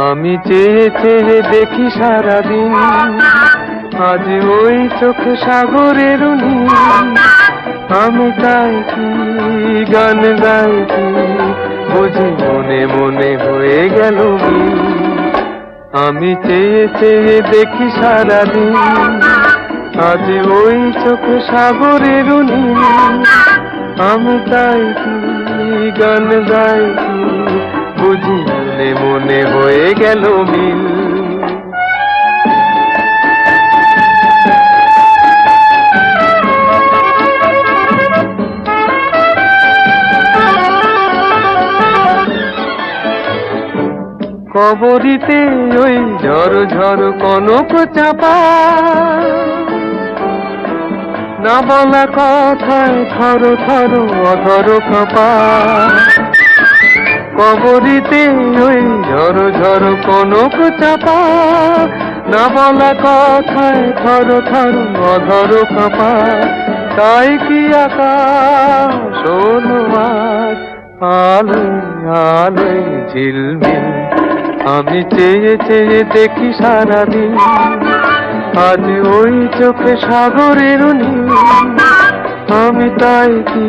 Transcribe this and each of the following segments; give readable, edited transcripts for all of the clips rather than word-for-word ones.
আমি চেয়ে চেয়ে দেখি সারাদিন, আজ ওই চোখে সাগরের নীল। আমি তাই কি গান গাই কি, বুঝি মনে মনে হয়ে গেল মিল। আমি চেয়ে চেয়ে দেখি সারাদিন, আজ ওই চোখে সাগরের নীল। আমি তাই কি গান গাই কি, বুঝি মনে মনে হয়ে গেল মিল। কবরীতে ওই ঝড় ঝড় কনক চাপা, না বলা কথায় থর থর অধর কাঁপা। কবরীতে ওই ঝড় ঝড় কনক চাপা, না বলা কথায় থর থর অধর কাঁপা। তাই কি আকাশ হলো আজ আলোয় আলোয় ঝিলমিল। আমি চেয়ে চেয়ে দেখি সারাদিন, আজ ওই চোখে সাগরের নীল। আমি তাই কি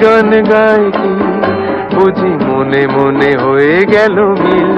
গান গাই কি, বুঝি মনে মনে হয়ে গেল মিল।